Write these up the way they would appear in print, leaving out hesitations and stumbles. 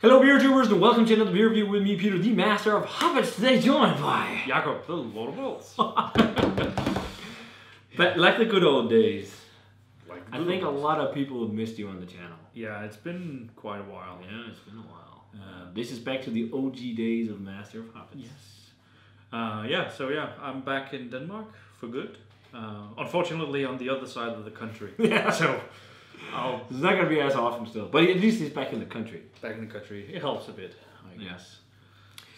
Hello beer tubers and welcome to another beer review with me, Peter, the master of Hoppets, today joined by Jacob, the Lord of Bolts. But like the good old days. I think a lot of people have missed you on the channel. Yeah, it's been quite a while. Yeah, it's been a while. This is back to the OG days of Master of Hoppets. Yes. I'm back in Denmark for good. Unfortunately, on the other side of the country. Yeah. So, it's not going to be as often still, but at least he's back in the country. Back in the country, it helps a bit, I guess.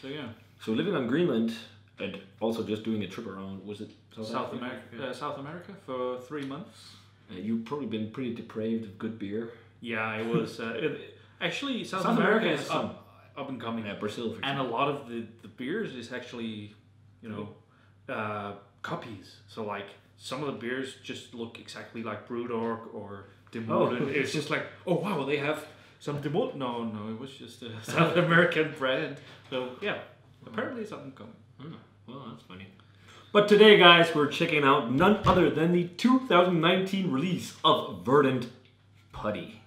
So yeah. So living on Greenland and also just doing a trip around, was it South America? South America for 3 months. You've probably been pretty depraved of good beer. Yeah, it was. Actually, South America is up and coming. Yeah, Brazil, for and a lot of the beers is actually, copies. So like some of the beers just look exactly like Brewed or DIPA. And it's just like, oh wow, they have some DIPA. No, it was just a South American brand. So yeah, apparently something coming. Well, that's funny. But today, guys, we're checking out none other than the 2019 release of Verdant Putty.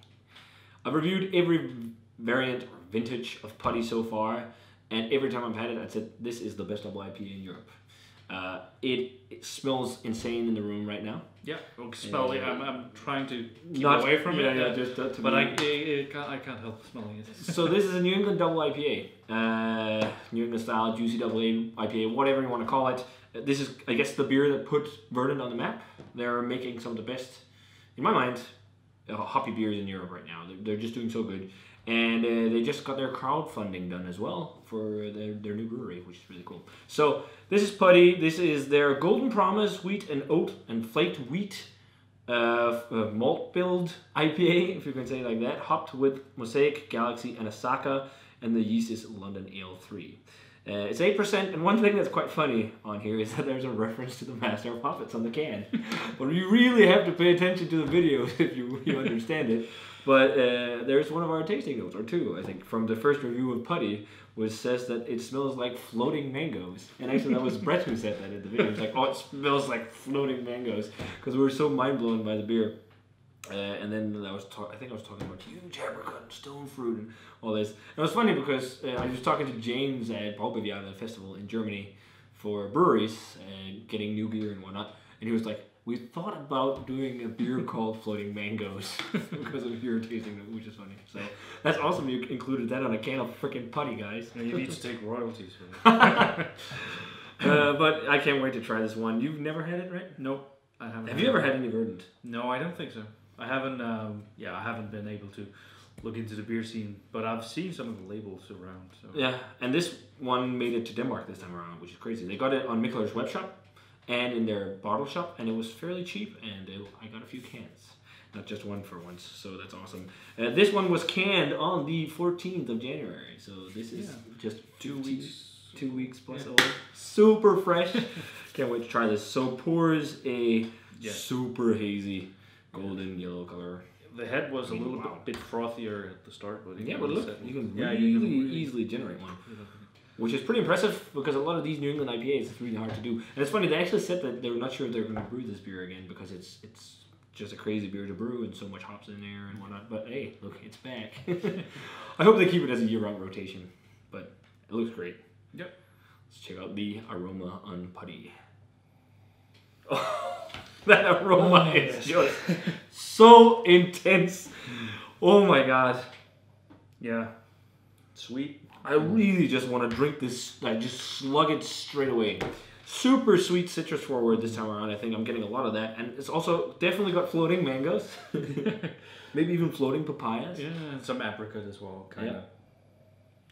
I've reviewed every variant or vintage of Putty so far, and every time I've had it, I said this is the best double IPA in Europe. It smells insane in the room right now. Yeah, I'm trying to keep away from it. But I can't help smelling it. So this is a New England double IPA, New England style juicy double IPA, whatever you want to call it. This is, I guess, the beer that put Verdant on the map. They're making some of the best, in my mind, hoppy beers in Europe right now. They're just doing so good. And they just got their crowdfunding done as well for their new brewery, which is really cool. So this is Putty. This is their Golden Promise wheat and oat and flaked wheat malt build IPA, if you can say it like that, hopped with Mosaic, Galaxy, and Asaka, and the yeast is London Ale 3. It's 8%, and one thing that's quite funny on here is that there's a reference to the Master of Hoppets on the can. But you really have to pay attention to the videos if you understand it. But there's one of our tasting notes, or two, I think, from the first review of Putty, which says that it smells like floating mangoes. And actually that was Brett who said that in the video. It's like, oh, it smells like floating mangoes. Because we were so mind-blown by the beer. And then I think I was talking about huge apricot and stone fruit and all this. And it was funny because I was talking to James at Brewing festival in Germany for breweries and getting new beer and whatnot. And he was like, we thought about doing a beer called Floating Mangoes because of your tasting it, which is funny. So that's awesome you included that on a can of freaking Putty, guys. You need to take royalties for that. But I can't wait to try this one. You've never had it, right? Nope, I haven't. Have you ever had any Verdant? No, I don't think so. I haven't. I haven't been able to look into the beer scene, but I've seen some of the labels around. So. Yeah, and this one made it to Denmark this time around, which is crazy. They got it on Mikkeler's web shop and in their bottle shop, and it was fairly cheap, and I got a few cans. Not just one for once, so that's awesome. This one was canned on the 14th of January, so this is just 2 weeks. 2 weeks plus old. Super fresh. Can't wait to try this. So pours a super hazy golden yellow color. The head was a little bit frothier at the start, but but look, you can really easily generate one. Which is pretty impressive because a lot of these New England IPAs, it's really hard to do. And it's funny, they actually said that they're not sure if they're going to brew this beer again because it's just a crazy beer to brew and so much hops in there and whatnot. But hey, look, it's back. I hope they keep it as a year-round rotation, but it looks great. Yep. Let's check out the Aroma on Putty. Oh, that aroma is just so intense. Oh my god. Yeah. Sweet. I really just want to drink this, just slug it straight away. Super sweet citrus forward this time around. I think I'm getting a lot of that. And it's also definitely got floating mangoes. Maybe even floating papayas. Yeah, and some apricot as well, kind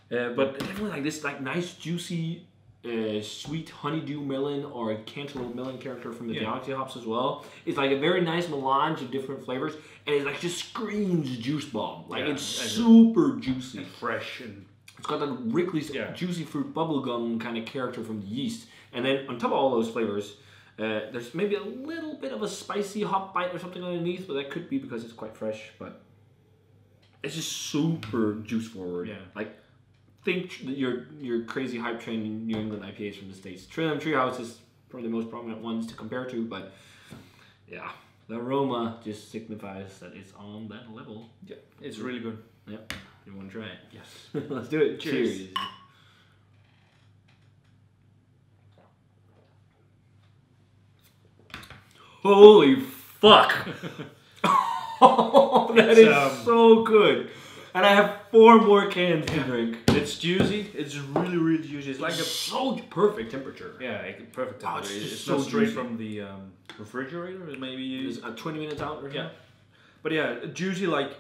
of. But definitely like this nice juicy sweet honeydew melon or cantaloupe melon character from the Galaxy hops as well. It's like a very nice melange of different flavors. And it like just screams juice bomb. Like it's super juicy. And fresh and... It's got that Wrigley's juicy fruit bubblegum kind of character from the yeast. And then on top of all those flavors, there's maybe a little bit of a spicy hop bite or something underneath, but that could be because it's quite fresh. But it's just super juice forward. Yeah. Like, think your crazy hype train New England IPAs from the States. Trillium Treehouse is probably the most prominent ones to compare to, but yeah, the aroma just signifies that it's on that level. Yeah, it's really good. Yep. You want to try it? Yes. Let's do it. Cheers. Cheers. Holy fuck! Oh, that is so good. And I have 4 more cans to drink. It's juicy. It's really, really juicy. It's like so perfect temperature. Yeah, perfect temperature. It's it's so not straight juicy. from the refrigerator. It maybe It's 20 minutes out or something. yeah. But yeah, juicy like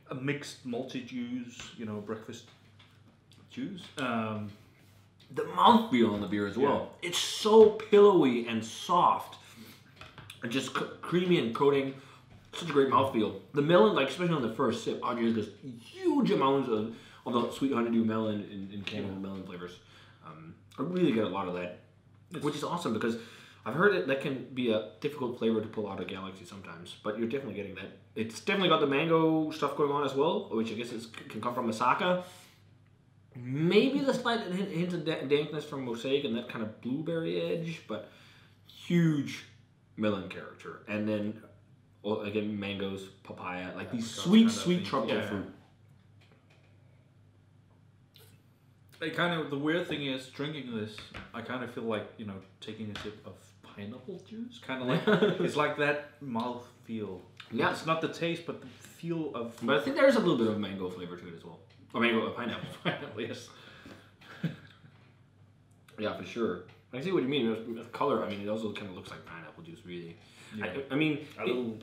a mixed multi-juice, you know, breakfast juice. The mouthfeel on the beer as well. It's so pillowy and soft. And just creamy and coating. Such a great mouthfeel. The melon, like especially on the first sip, there's this huge amounts of the sweet honeydew melon in Canada melon flavors. I really get a lot of that, which is awesome because I've heard that can be a difficult flavor to pull out of Galaxy sometimes, but you're definitely getting that. It's definitely got the mango stuff going on as well, which I guess can come from Masaka. Maybe the slight hint of dankness from Mosaic and that kind of blueberry edge, but huge melon character. And then, again, mangoes, papaya, like these sweet tropical fruit. The weird thing is, drinking this, I kind of feel like, you know, taking a sip of pineapple juice. Kind of like, it's like that mouth feel. Yeah. It's not the taste, but the feel of... But I think there's a little bit of mango flavor to it as well. Or pineapple. Pineapple, yes. Yeah, for sure. I see what you mean. The color, I mean, it also kind of looks like pineapple juice, really. Yeah. I mean... A little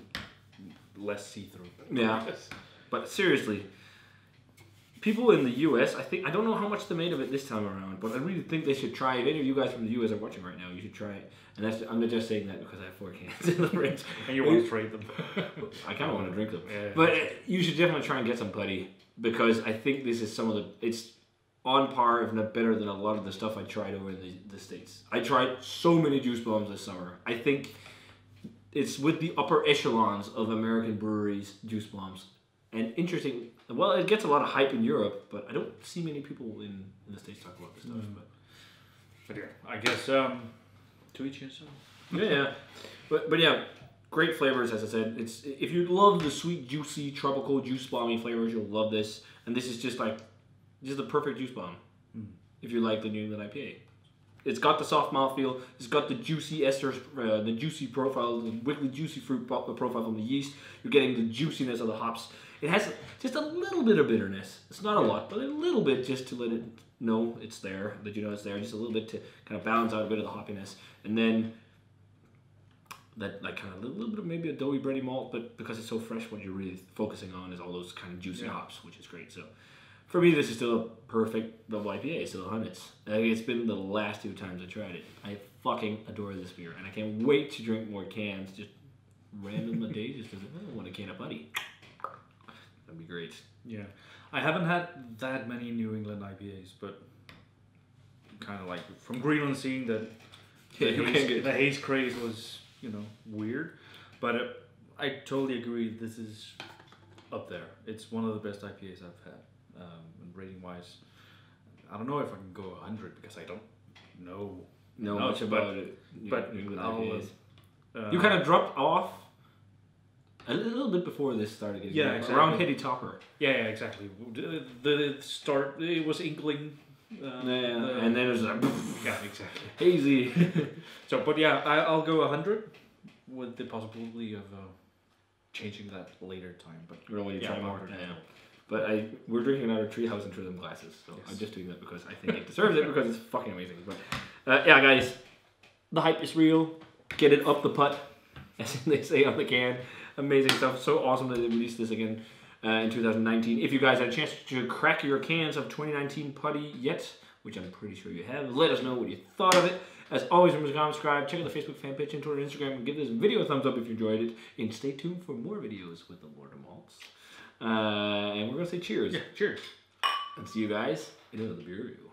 less see-through. Yeah. But seriously, people in the US, I don't know how much they made of it this time around, but I really think they should try it. If any of you guys from the US are watching right now, you should try it. And I'm not just saying that because I have 4 cans in the fridge. And you want to trade them. I kind of want to drink them. Yeah. But you should definitely try and get some putty because I think this is it's on par, if not better, than a lot of the stuff I tried over in the States. I tried so many juice bombs this summer. I think it's with the upper echelons of American breweries' juice bombs. And interesting, well, it gets a lot of hype in Europe, but I don't see many people in the States talk about this stuff. But yeah, I guess to each his own. Yeah. But yeah, great flavors, as I said. It's if you love the sweet, juicy, tropical, juice bomby flavors, you'll love this. And this is just the perfect juice bomb. If you like the New England IPA. It's got the soft mouthfeel. It's got the juicy esters, the juicy profile, the wiggly juicy fruit profile from the yeast. You're getting the juiciness of the hops. It has just a little bit of bitterness. It's not a lot, but a little bit just to let it know it's there, that you know it's there. Just a little bit to kind of balance out a bit of the hoppiness. And then that like kind of a little bit of maybe a doughy bready malt, but because it's so fresh, what you're really focusing on is all those kind of juicy hops, which is great. So for me, this is still a perfect double IPA, still Hoppets. It's been the last 2 times I tried it. I fucking adore this beer, and I can't wait to drink more cans, just random a day, just because I want a can of Putty. That'd be great. Yeah. I haven't had that many New England IPAs, but kind of like from Greenland seeing that the haze craze was, you know, weird. But I totally agree, this is up there. It's one of the best IPAs I've had. And rating wise, I don't know if I can go 100 because I don't know much about it. But you kind of dropped off a little bit before this started getting exactly. around Heady Topper. Yeah, exactly. The start, it was inkling. And then it was like yeah, exactly. Hazy. So, but yeah, I'll go 100 with the possibility of changing that later time. But when you try more. Yeah. But we're drinking it out of Treehouse and Trillium glasses, so I'm just doing that because I think it deserves it because it's fucking amazing. But yeah, guys, the hype is real. Get it up the putt, as they say on the can. Amazing stuff. So awesome that they released this again in 2019. If you guys had a chance to crack your cans of 2019 Putty yet, which I'm pretty sure you have, let us know what you thought of it. As always, remember to comment, subscribe, check out the Facebook fan page and Twitter and Instagram, and give this video a thumbs up if you enjoyed it. And stay tuned for more videos with the Lord of Malts. And we're going to say cheers. Yeah, cheers. And see you guys in another beer review.